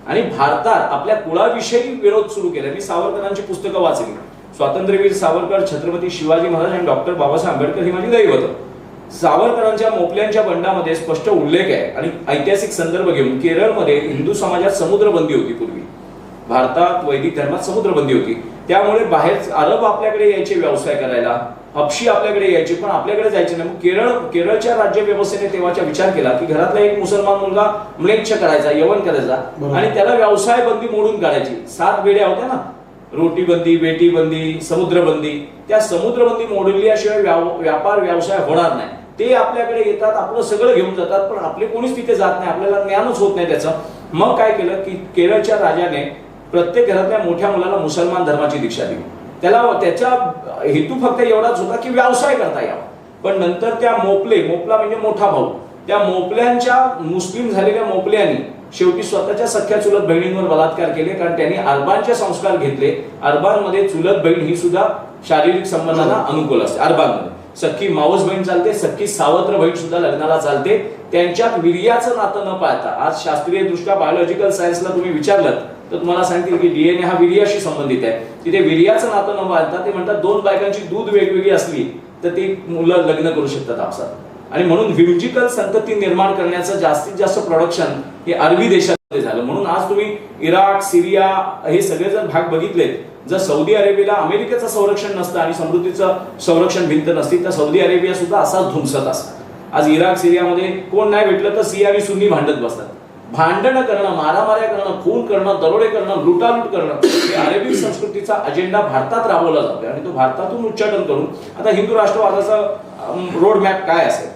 B: आणि भारतात आपल्या कुळाविषयी विरोध सुरू केला. मी सावरकरांची पुस्तकं वाचली, स्वातंत्र्यवीर सावरकर, छत्रपती शिवाजी महाराज आणि डॉक्टर बाबासाहेब आंबेडकर ही माझी दैवत. सावरकरांच्या मोपल्यांच्या बंडामध्ये स्पष्ट उल्लेख आहे आणि ऐतिहासिक संदर्भ घेऊन केरळमध्ये हिंदू समाजात समुद्रबंदी होती पूर्वी, भारतात वैदिक धर्मात समुद्रबंदी होती, त्यामुळे बाहेर अरब आपल्याकडे यायचे व्यवसाय करायला, हबशी आपल्याकडे यायचे पण आपल्याकडे जायचे नाही. मग केरळच्या राज्य व्यवस्थेने तेव्हाचा विचार केला की घरातला एक मुसलमान मुलगा म्लेच्छ करायचा, यवन करायचा आणि त्याला व्यवसाय बंदी मोडून काढायची. 7 बेड्या होत्या ना, रोटी बंदी, बेटी बंदी, समुद्रबंदी, त्या समुद्रबंदी मोडल्याशिवाय व्यापार व्यवसाय होणार नाही. ते आपल्याकडे येतात, आपलं सगळं घेऊन जातात, पण आपले कोणीच तिथे जात नाही, आपल्याला ज्ञानच होत नाही त्याचं. मग काय केलं की केरळच्या राजाने प्रत्येक घरातल्या मोठ्या मुलाला मुसलमान धर्माची दीक्षा दिली. त्याचा हेतू फक्त एवढाच होता की व्यवसाय करता यावा. पण नंतर त्या मोपला म्हणजे मोठा भाऊ, त्या मोपल्यांच्या मुस्लिम झालेल्या मोपल्यांनी शेवटी स्वतःच्या सख्या चुलत बहिणींवर बलात्कार केले, कारण त्यांनी अरबांचे संस्कार घेतले. अरबांमध्ये चुलत बहीण ही सुद्धा शारीरिक संबंधांना अनुकूल असते. अरबांमध्ये सख्खी मावस बहीण चालते, सख्खी सावत्र बहीण सुद्धा लग्नाला चालते. त्यांच्यात वीर्याचं नातं न पाळता, आज शास्त्रीय दृष्ट्या बायोलॉजिकल सायन्सला तुम्ही विचारलं तर तुम्हाला सांगतील की डीएनए हा वीर्याशी संबंधित आहे. तिथे वीर्याचं नातं न पाळता ते म्हणतात 2 बायकांची दूध वेगवेगळी असली तर ती मुलं लग्न करू शकतात आपसात. आणि म्हणून व्ह्यूजिकल संतती निर्माण करण्याचं जास्तीत जास्त प्रोडक्शन हे अरबी देशामध्ये झालं. म्हणून आज तुम्ही इराक, सिरिया हे सगळे जर भाग बघितले, जर सौदी अरेबियाला अमेरिकेचं संरक्षण नसतं आणि समृद्धीचं संरक्षण भिंत नसती तर सौदी अरेबिया सुद्धा असाच धुमसत असतं. आज इराक, सिरियामध्ये कोण नाही भेटलं तर सिया आणि सुन्नी भांडत बसतात. भांडणं करणं, मारामाऱ्या करणं, खून करणं, दरोडे करणं, लुटालूट करणं हे अरेबिक संस्कृतीचा अजेंडा भारतात राबवला जातोय आणि तो भारतातून उच्चाटन करून आता हिंदू राष्ट्रवादाचा रोड मॅप काय असेल?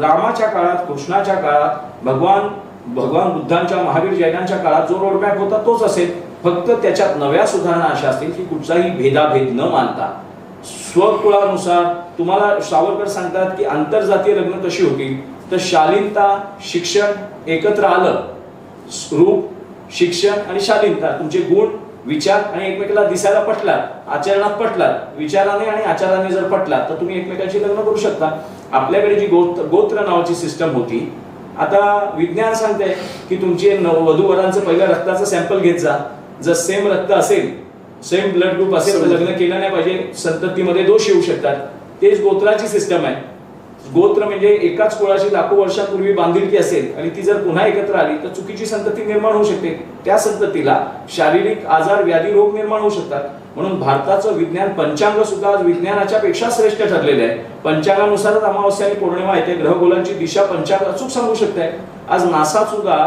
B: रामाच्या काळात, कृष्णाच्या काळात, भगवान बुद्धांच्या, महावीर जैनांच्या काळात जो रोड मॅप होता तोच असेल. फक्त त्याच्यात नव्या सुधारणा अशा असतील की कुठचाही भेदाभेद न मानता स्वकुळानुसार. तुम्हाला सावरकर सांगतात की आंतरजातीय लग्न कशी होती तर शालीनता, शिक्षण एकत्र आलं, रूप, शिक्षण आणि शालीनता, तुमचे गुण, विचार आणि एकमेकाला दिसायला पटलात, आचरणात पटलात, विचाराने आणि आचाराने जर पटलात तर तुम्ही एकमेकांशी लग्न करू शकता. आपल्याकडे जी गोत्र नावाची सिस्टम होती, आता विज्ञान सांगते की तुमचे वधूवरांचं पहिलं रक्ताचं सॅम्पल घेत जा, जर सेम रक्त असेल, सेम ब्लड ग्रुप असेल तर लग्न केलं नाही पाहिजे, संततीमध्ये दोष येऊ शकतात. तेच गोत्राची सिस्टम आहे. गोत्र म्हणजे एकाच कुळाशी लाखो वर्षांपूर्वी बांधिलकी असेल आणि ती जर पुन्हा एकत्र आली तर चुकीची संतती निर्माण होऊ शकते. त्या संततीला शारीरिक आजार, व्याधी, रोग निर्माण होऊ शकतात. म्हणून भारताचं विज्ञान, पंचांग सुद्धा विज्ञानाच्या पेक्षा श्रेष्ठ ठरलेलं आहे. पंचांगानुसारच अमावस्या आणि पौर्णिमा येते, ग्रहगोलांची दिशा पंचांग अचूक सांगू शकते. आज नासा सुद्धा,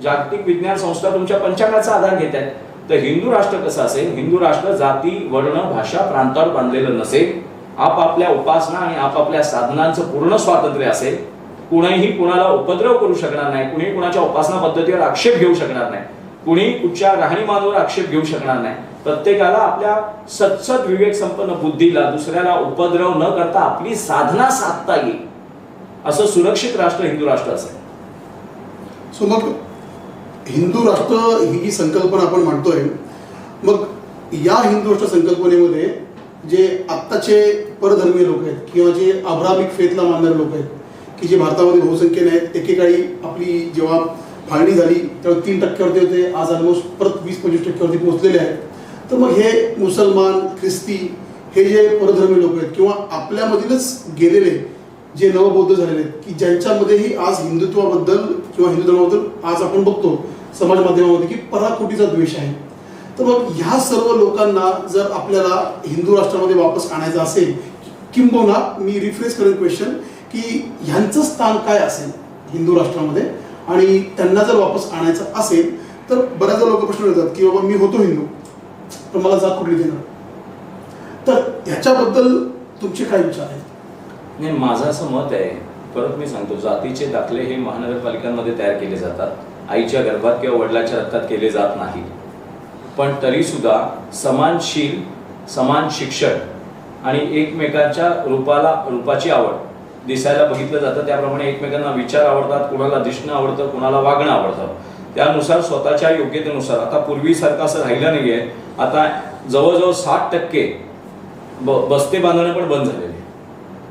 B: जागतिक विज्ञान संस्था तुमच्या पंचांगाचा आधार घेत आहेत. तर हिंदू राष्ट्र कसं असेल? हिंदू राष्ट्र जाती, वर्ण, भाषा, प्रांतावर बांधलेलं नसेल. आपापल्या उपासना आणि आपापल्या साधनांचं पूर्ण स्वातंत्र्य असेल. कुणीही कुणाला उपद्रव करू शकणार नाही, कुणी कुणाच्या उपासना पद्धतीवर आक्षेप घेऊ शकणार नाही, कुणी कुठच्या राहणीमानावर आक्षेप घेऊ शकणार नाही. प्रत्येकाला आपल्या सत्सद विवेक संपन्न बुद्धीला दुसऱ्याला उपद्रव न करता आपली साधना साधता येईल असं सुरक्षित राष्ट्र हिंदू राष्ट्र असेल.
A: सो मग हिंदू राष्ट्र ही जी संकल्पना आपण मांडतोय, मग या हिंदू राष्ट्र संकल्पनेमध्ये जे आत्ताचे परधर्मीय लोक आहेत किंवा जे अब्रामिक फेथला मानणारे लोक आहेत की जे भारतामध्ये बहुसंख्येने आहेत, एकेकाळी आपली जेव्हा फाळणी झाली तेव्हा 3% होते, आज ऑलमोस्ट परत 20-25% पोहोचलेले आहेत. तर मग हे मुसलमान, ख्रिस्ती हे जे परधर्मी लोक आहेत किंवा आपल्यामधीलच गेलेले जे नवबौद्ध झालेले आहेत की ज्यांच्यामध्येही आज हिंदुत्वाबद्दल किंवा हिंदू धर्माबद्दल आज आपण बघतो समाज माध्यमामध्ये की पराकोटीचा द्वेष आहे. तर मग ह्या सर्व लोकांना जर आपल्याला हिंदू राष्ट्रामध्ये वापस आणायचं असेल, किंबहुना मी रिफ्रेश करेन क्वेश्चन की ह्यांचं स्थान काय असेल हिंदू राष्ट्रामध्ये, आणि त्यांना जर वापस आणायचं असेल तर बऱ्याचदा लोक प्रश्न विचारतात की बाबा मी होतो हिंदू पण मला जात कुठली देणार, तर ह्याच्याबद्दल तुमचे काय विचार आहेत?
B: नाही, माझं असं मत आहे, परत मी सांगतो, जातीचे दाखले हे महानगरपालिकांमध्ये तयार केले जातात, आईच्या गर्भात किंवा वडिलांच्या रक्तात केले जात नाही, पण तरी सुद्धा समानशील, समान शिक्षण आणि एकमेकांच्या रूपाची आवड दिसायला बघितलं जातं, त्याप्रमाणे एकमेकांना विचार आवडतात, कुणाला दिसणं आवडतं, कुणाला वागणं आवडतं, त्यानुसार स्वतःच्या योग्यतेनुसार. आता पूर्वीसारखं असं राहिलं नाहीये, आता जवळजवळ 60% बस्ते बांधणं पण बंद झालेले.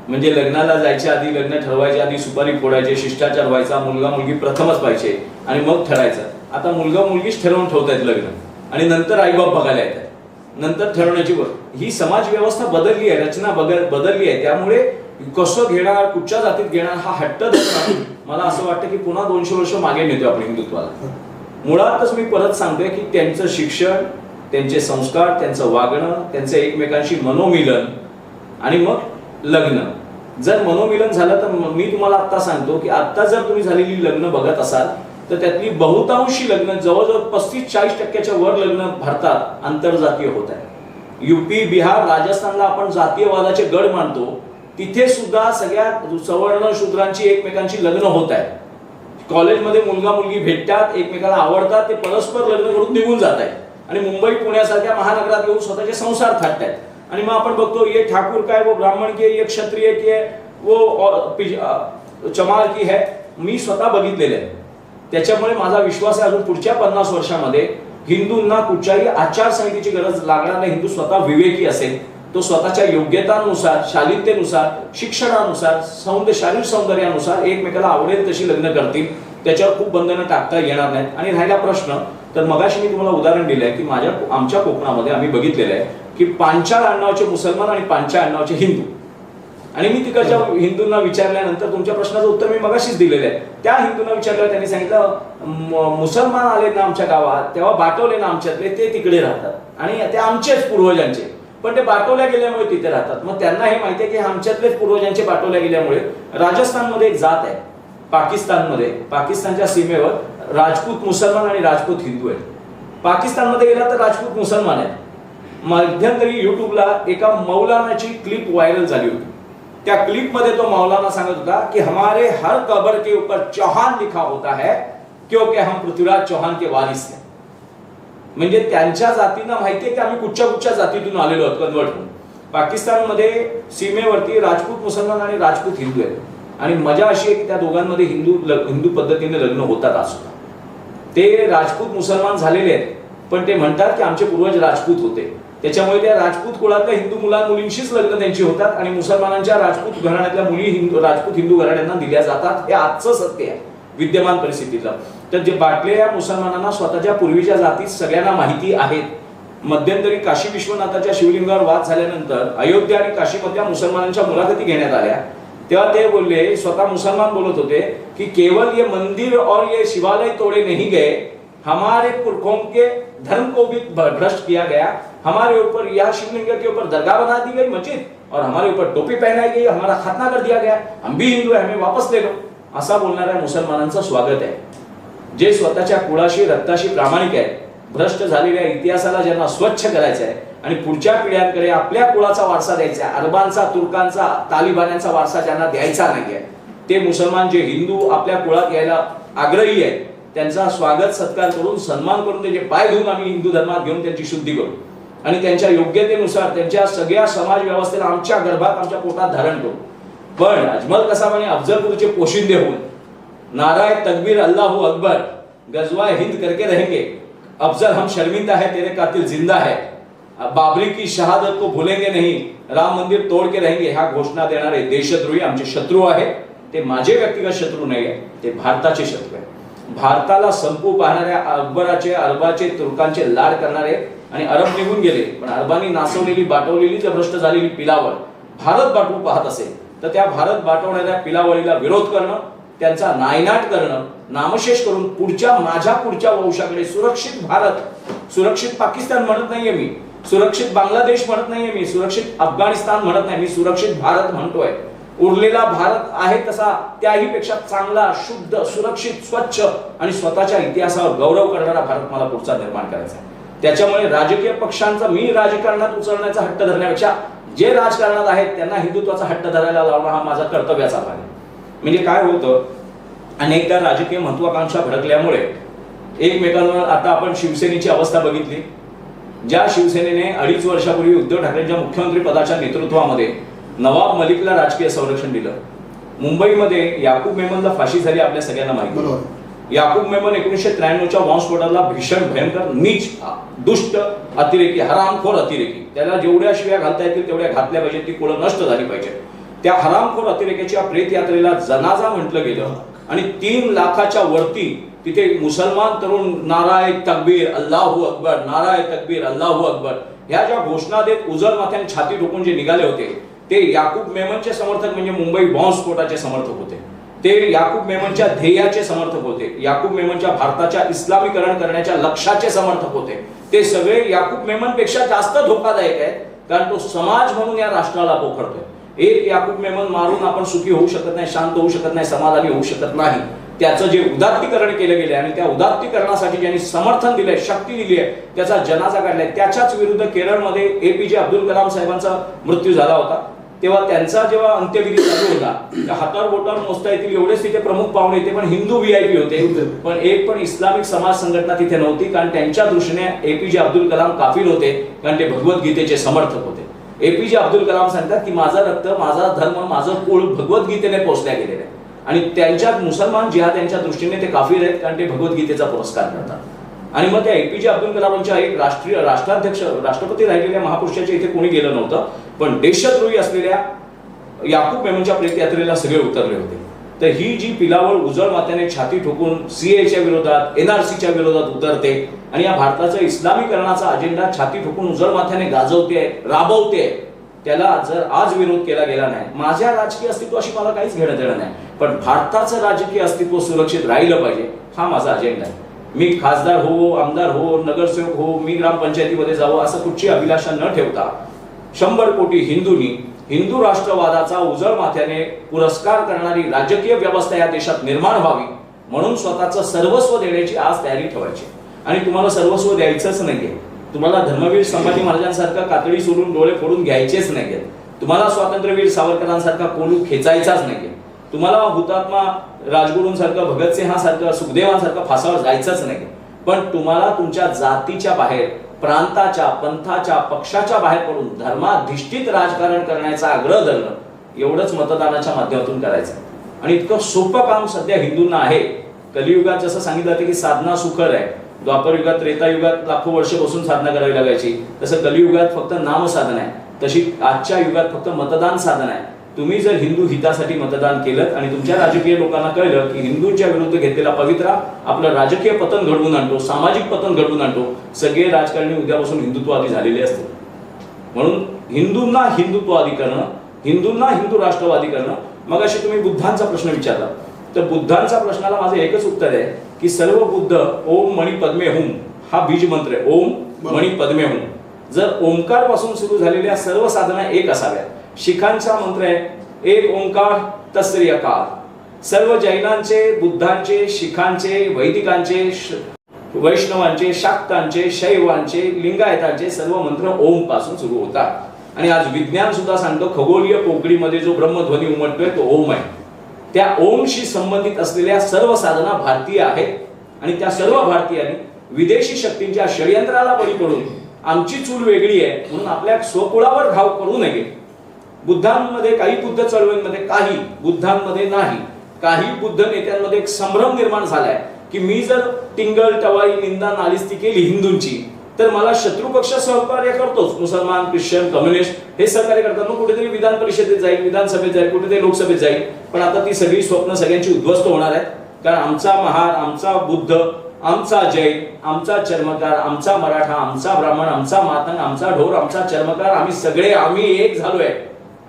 B: म्हणजे लग्नाला जायच्या आधी, लग्न ठरवायच्या आधी सुपारी फोडायचे, शिष्टाचार व्हायचा, मुलगा मुलगी प्रथमच पाहिजे आणि मग ठरायचं. आता मुलगा मुलगीच ठरवून ठेवतायत लग्न आणि नंतर आईबाप बघायला येतात, नंतर ठरवण्याची ही समाज व्यवस्था बदलली आहे, रचना बदलली आहे. त्यामुळे कसं घेणार, कुठच्या जातीत घेणार हा हट्ट धरणं मला असं वाटतं की पुन्हा 200 वर्ष मागे नेतो आपण हिंदुत्वाला. मुळातच मी परत सांगतोय की त्यांचं शिक्षण, त्यांचे संस्कार, त्यांचं वागणं, त्यांचं एकमेकांशी मनोमिलन आणि मग लग्न. जर मनोमिलन झालं तर मी तुम्हाला आता सांगतो की आता जर तुम्ही झालेली लग्न बघत असाल तर त्यातली बहुतांशी लग्न, जवळजवळ 35-40% वर लग्न भारतात आंतरजातीय होत आहे. युपी, बिहार, राजस्थानला आपण जातीयवादाचे गड मानतो, तिथे सुद्धा सगळ्या सवर्ण शूद्रांची एकमेकांची लग्न होत आहे. कॉलेजमध्ये मुलगा मुलगी भेटतात, एकमेकाला आवडतात, ते परस्पर लग्न करून निघून जात आहेत आणि मुंबई पुण्यासारख्या महानगरात येऊन स्वतःचे संसार थाटतायत. आणि मग आपण बघतो ये ठाकुर काय, वो ब्राह्मण की, ये क्षत्रिय की है, वो चमार की है. मी स्वतः बघितलेले आहे. त्याच्यामुळे माझा विश्वास आहे अजून पुढच्या 50 वर्षामध्ये हिंदूंना कुठच्याही आचारसंहितेची गरज लागणार नाही. हिंदू स्वतः विवेकी असेल, तो स्वतःच्या योग्यतानुसार, शालीनतेनुसार, शिक्षणानुसार, शारीरिक सौंदर्यानुसार एकमेकाला आवडेल तशी लग्न करतील. त्याच्यावर खूप बंधनं टाकता येणार नाहीत. आणि राहिला प्रश्न, तर मगाशी मी तुम्हाला उदाहरण दिलंय की आमच्या कोकणामध्ये आम्ही बघितलेलं आहे की पांचाळ आडनावाचे मुसलमान आणि पांचाळ आडनावाचे हिंदू. आणि मी तिकडच्या हिंदूंना विचारल्यानंतर, तुमच्या प्रश्नाचं उत्तर मी मगाशीच दिलेलं आहे, त्या हिंदूंना विचारल्यावर त्यांनी सांगितलं मुसलमान आले ना आमच्या गावात तेव्हा बाटवले ना आमच्यातले, ते तिकडे राहतात आणि ते आमचेच पूर्वजांचे, पण ते बाटवल्या गेल्यामुळे तिथे राहतात. मग त्यांना हे माहिती आहे की आमच्यातलेच पूर्वजांचे बाटवल्या गेल्यामुळे. राजस्थानमध्ये एक जात आहे, पाकिस्तानच्या सीमेवर राजपूत मुसलमान आणि राजपूत हिंदू आहेत. पाकिस्तानमध्ये गेला तर राजपूत मुसलमान आहेत. मध्यंतरी युट्यूबला एका मौलानाची क्लिप व्हायरल झाली होती. त्या क्लिप मध्ये तो मौलाना सांगत होता की हमारे हर कब्र के ऊपर चौहान लिखा होता है क्योंकि हम पृथ्वीराज चौहान के वारिस हैं. म्हणजे त्यांच्या जातींना माहितीये की आम्ही कुठच्या जातीतून आलेलो आहोत कन्वर्ट होऊन. पाकिस्तानमध्ये सीमेवरती राजपूत मुसलमान आणि राजपूत हिंदू आहेत. आणि मजा अशी आहे की त्या दोघांमध्ये हिंदू पद्धतीने लग्न होतात. असं ते राजपूत मुसलमान झालेले आहेत, पण ते म्हणतात की आमचे पूर्वज राजपूत होते. त्याच्यामुळे त्या राजपूत कुळातल्या हिंदू मुलींशीच लग्न त्यांची होतात आणि मुसलमानांच्या राजपूत घराण्यातल्या मुली राजपूत हिंदू घराण्यांना दिल्या जातात. हे आजचं सत्य आहे विद्यमान परिस्थितीचं. तर जे बाटलेल्या मुसलमानांना स्वतःच्या पूर्वीच्या जाती सगळ्यांना माहिती आहेत. मध्यंतरी काशी विश्वनाथाच्या शिवलिंगावर वाद झाल्यानंतर अयोध्या आणि काशीमधल्या मुसलमानांच्या मुलाखती घेण्यात आल्या, तेव्हा ते बोलले, स्वतः मुसलमान बोलत होते की केवल ये मंदिर और ये शिवालय तोड़े नहीं गए, हमारे पुरखों के धर्म को भी भ्रष्ट किया गया. हमारे ऊपर यह शिवलिंग के ऊपर दरगाह बना दी गई मस्जिद और हमारे ऊपर टोपी पहनाई गई, हमारा खतना कर दिया गया, हम भी हिंदू है, हमें वापस ले लो. असा बोलणाऱ्या मुसलमानांचं स्वागत आहे. जे स्वतःच्या कुळाशी, रक्ताशी प्रामाणिक आहेत, भ्रष्ट झालेल्या इतिहासाला ज्यांना स्वच्छ करायचं आहे आणि पुढच्या पिढ्यांकडे आपल्या कुळाचा वारसा द्यायचा आहे, अरबांचा, तुर्कांचा, तालिबान्यांचा वारसा ज्यांना द्यायचा नाहीये, ते मुसलमान जे हिंदू आपल्या कुळात यायला आग्रही आहेत, त्यांचा स्वागत सत्कार करून, सन्मान करून, त्याचे पाय धुवून आम्ही हिंदू धर्मात घेऊन त्यांची शुद्धी करू आणि त्यांच्या योग्यतेनुसार त्यांच्या सगळ्या समाज व्यवस्थेला आमच्या गर्भात, आमच्या पोटात धारण करू. पण अजमल कसाब आणि अफजलपूरचे पोशिंदे होऊन नाराय तकबीर अल्लाहू अकबर, गजवा हिंद करके रहेंगे, अफजल हम शर्मिंदा है, तेरे कातिल जिंदा है, बाबरी की शहादत को भूलेंगे नहीं, राम मंदिर तोड के रहेंगे, ह्या घोषणा देणारे देशद्रोही आमचे शत्रू आहेत. ते माझे व्यक्तिगत शत्रू नाहीये, ते भारताचे शत्रू आहेत. भारताला संपू पाहणाऱ्या अकबराचे, अरबाचे, तुर्कांचे लाड करणारे. आणि अरब निघून गेले, पण अरबांनी नासवलेली, बाटवलेली, भ्रष्ट झालेली पिलावळ भारत बाटवू पाहत असेल तर त्या भारत बाटवणाऱ्या पिलावळीला विरोध करणं, त्यांचा नायनाट करणं, नामशेष करून माझ्या पुढच्या वंशाकडे सुरक्षित भारत सुरक्षित पाकिस्तान म्हणत नाहीये मी, सुरक्षित बांगलादेश म्हणत नाहीये मी, सुरक्षित अफगाणिस्तान म्हणत नाही मी, सुरक्षित भारत म्हणतोय. उरलेला भारत आहे तसा त्याही पेक्षा चांगला, शुद्ध, सुरक्षित, स्वच्छ आणि स्वतःच्या इतिहासावर गौरव करणारा भारत मला पुढचा निर्माण करायचा आहे. त्याच्यामुळे राजकीय पक्षांचा मी राजकारणात उचलण्याचा हट्ट धरण्यापेक्षा जे राजकारणात आहेत त्यांना हिंदुत्वाचा हट्ट धरायला लावणं हा माझा कर्तव्याचा भाग आहे. म्हणजे काय होतं, अनेकदा राजकीय महत्वाकांक्षा भडकल्यामुळे एकमेकांवर, आता आपण शिवसेनेची अवस्था बघितली. ज्या शिवसेनेने 2.5 वर्षापूर्वी उद्धव ठाकरेंच्या मुख्यमंत्री पदाच्या नेतृत्वामध्ये नवाब मलिकला राजकीय संरक्षण दिलं. मुंबईमध्ये याकूब मेमनला फाशी झाली, आपल्या सगळ्यांना माहिती. याकूब मेमन 1993च्या बॉम्बस्फोटाला भीषण, भयंकर, नीच, दुष्ट अतिरेकी, हरामखोर अतिरेकी, त्याला जेवढ्या शिव्या घालता येतील तेवढ्या घातल्या पाहिजेत, ती कुळं नष्ट झाली पाहिजे. त्या हरामखोर अतिरेक्याच्या प्रेत यात्रेला जनाजा म्हटलं गेलं आणि 3 लाखाच्या वरती तिथे मुसलमान तरुण नाराय तकबीर अल्लाहू अकबर, नाराय तकबीर अल्लाहू अकबर ह्या ज्या घोषणा देत उजळ माथ्याने छाती ठोकून जे निघाले होते ते याकूब मेमनचे समर्थक, म्हणजे मुंबई बॉम्बस्फोटाचे समर्थक होते. ते याकूब मेमनच्या ध्येयाचे समर्थक होते, याकूब मेमनच्या भारताच्या इस्लामीकरण करण्याच्या लक्ष्याचे समर्थक होते. ते सगळे याकूब मेमनपेक्षा जास्त धोकादायक आहेत, कारण तो समाज म्हणून या राष्ट्राला पोखरतोय. एक याकूब मेमन मारून आपण सुखी होऊ शकत नाही, शांत होऊ शकत नाही, समाधानी होऊ शकत नाही. त्याचं जे उदात्तीकरण केलं गेले आणि त्या उदात्तीकरणासाठी ज्यांनी समर्थन दिलंय, शक्ती दिली आहे, त्याचा जनाजा काढलाय. त्याच्याच विरुद्ध केरळमध्ये एपीजे अब्दुल कलाम साहेबांचा मृत्यू झाला होता, तेव्हा त्यांचा जेव्हा अंत्यविधी चालू होता, हातावर बोटावर मोजता येतील एवढेच तिथे प्रमुख पाहुणे होते, पण हिंदू व्हीआयपी होते. पण एक पण इस्लामिक समाज संघटना तिथे नव्हती, कारण त्यांच्या दृष्टीने एपीजे अब्दुल कलाम काफिर होते, कारण ते भगवद्गीतेचे समर्थक होते. एपीजे अब्दुल कलाम सांगतात की माझं रक्त, माझा धर्म, माझं कुळ भगवद्गीतेने पोचल्या गेलेलं आहे. आणि त्यांच्या मुसलमान जिहाद त्यांच्या दृष्टीने ते काफिर आहेत, कारण ते भगवद्गीतेचा पुरस्कार करतात. आणि मग त्या एपीजे अब्दुल कलामांच्या एक राष्ट्राध्यक्ष, राष्ट्रपती राहिलेल्या महापुरुषाच्या इथे कोणी गेलं नव्हतं, पण देशद्रोही असलेल्या याकूब मेमनच्या प्रेतयात्रेला सगळे उतरले होते. तर ही जी पिलावळ उजळ मात्याने छाती ठोकून सीएच्या विरोधात, एनआरसीच्या विरोधात उतरते आणि या भारताचा इस्लामीकरणाचा अजेंडा छाती ठोकून उजळ माथ्याने गाजवते, राबवते, त्याला जर आज विरोध केला गेला नाही, माझ्या राजकीय अस्तित्वाशी मला काहीच घेणं देणं नाही, पण भारताचं राजकीय अस्तित्व सुरक्षित राहिलं पाहिजे, हा माझा अजेंडा आहे. मी खासदार हो, आमदार हो, नगरसेवक हो, मी ग्रामपंचायतीमध्ये जावं असं कुठची अभिलाषा न ठेवता 100 कोटी हिंदूंनी हिंदू राष्ट्रवादाचा उजळ माथ्याने पुरस्कार करणारी राजकीय व्यवस्था या देशात निर्माण व्हावी म्हणून स्वतःचं सर्वस्व देण्याची आज तयारी ठेवायची. आणि तुम्हाला सर्वस्व द्यायचंच नाहीये, तुम्हाला धर्मवीर संभाजी महाराजांसारखा कातडी सोडून डोळे फोडून घ्यायचेच नाहीये, तुम्हाला स्वातंत्र्यवीर सावरकरांसारखा कोलू खेचायचाच नाहीये, तुम्हाला हुतात्मा राजगुरूंसारखं, भगतसिंहासारखं, सुखदेवांसारखं फासावर जायचंच नाही. पण तुम्हाला तुमच्या जातीच्या बाहेर, प्रांताच्या, पंथाच्या, पक्षाच्या बाहेर पडून धर्माधिष्ठित राजकारण करण्याचा आग्रह धरणं एवढंच मतदानाच्या माध्यमातून करायचं. आणि इतकं सोपं काम सध्या हिंदूंना आहे. कलियुगात जसं सांगितलं जातं की साधना सुखर आहे, द्वापर युगात, त्रेतायुगात लाखो वर्ष बसून साधना करावी लागायची, तसं कलियुगात फक्त नामसाधन आहे, तशी आजच्या युगात फक्त मतदान साधन आहे. तुम्ही जर हिंदू हितासाठी मतदान केलं आणि तुमच्या राजकीय लोकांना कळलं की हिंदूंच्या विरुद्ध घेतलेला पवित्रा आपलं राजकीय पतन घडवून आणतो, सामाजिक पतन घडवून आणतो, सगळे राजकारणी उद्यापासून हिंदुत्ववादी झालेले असतील. म्हणून हिंदूंना हिंदुत्ववादी करणं, हिंदूंना हिंदू राष्ट्रवादी करणं. मग अशी तुम्ही बुद्धांचा प्रश्न विचारला, तर बुद्धांच्या प्रश्नाला माझं एकच उत्तर आहे की सर्व बुद्ध ओम मणी पद्मे हुम हा बीज मंत्र आहे. ओम मणी पद्मे हुम. जर ओंकार पासून सुरू झालेल्या सर्व साधना एक असाव्या. शिखांचा मंत्र आहे एक ओंकार तस्री अकार. सर्व जैनांचे, बुद्धांचे, शिखांचे, वैदिकांचे, वैष्णवांचे, शाक्तांचे, शैवांचे, लिंगायतांचे सर्व मंत्र ओम पासून सुरू होतात. आणि आज विज्ञान सुद्धा सांगतो खगोलीय पोकळीमध्ये जो ब्रह्मध्वनी उमटतोय तो ओम आहे. त्या ओमशी संबंधित असलेल्या सर्व साधना भारतीय आहेत आणि त्या सर्व भारतीयांनी विदेशी शक्तींच्या षडयंत्राला बळी पडून आमची चूल वेगळी आहे म्हणून आपल्या स्वकुळावर घाव करू नये. बुद्धांमध्ये काही, बुद्ध चळवळीमध्ये काही, बुद्धांमध्ये नाही, काही बुद्ध नेत्यांमध्ये एक संभ्रम निर्माण झालाय की मी जर टिंगल टवाळी निंदा नालिस्ती केली हिंदूंची तर मला शत्रुपक्ष सहकार्य करतोच. मुसलमान, ख्रिश्चन, कम्युनिस्ट हे सहकार्य करतात. मग कुठेतरी विधान परिषदेत जाईल, विधानसभेत जाईल, कुठेतरी लोकसभेत जाईल. पण आता ती सगळी स्वप्न सगळ्यांची उद्ध्वस्त होणार आहेत, कारण आमचा महार, आमचा बुद्ध, आमचा जैन, आमचा चर्मकार, आमचा मराठा, आमचा ब्राह्मण, आमचा मातंग, आमचा ढोर, आमचा चर्मकार, आम्ही एक झालोय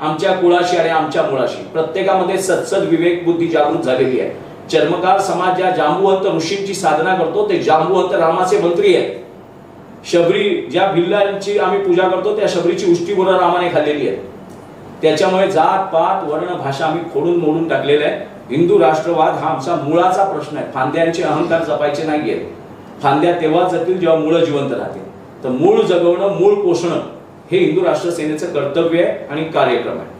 B: आमच्या कुळाशी आणि आमच्या मुळाशी. प्रत्येकामध्ये सत्सद विवेक बुद्धी जागृत झालेली आहे. चर्मकार समाज ज्या जांबुवंत ऋषींची साधना करतो ते जांबुवंत रामाचे मंत्री आहेत. शबरी ज्या भिल्लांची आम्ही पूजा करतो त्या शबरीची उष्टी बोरं रामाने खाल्लेली आहे. त्याच्यामुळे जात पात वर्ण भाषा आम्ही खोडून मोडून टाकलेलं आहे. हिंदू राष्ट्रवाद हा आमचा मुळाचा प्रश्न आहे. फांद्यांचे अहंकार जपायचे नाहीये. फांद्या तेव्हा जातील जेव्हा मूळ जिवंत राहतील. तर मूळ जगवणं, मूळ पोषणं हे हिंदू राष्ट्र सेनेचं कर्तव्य आहे आणि कार्यक्रम आहे.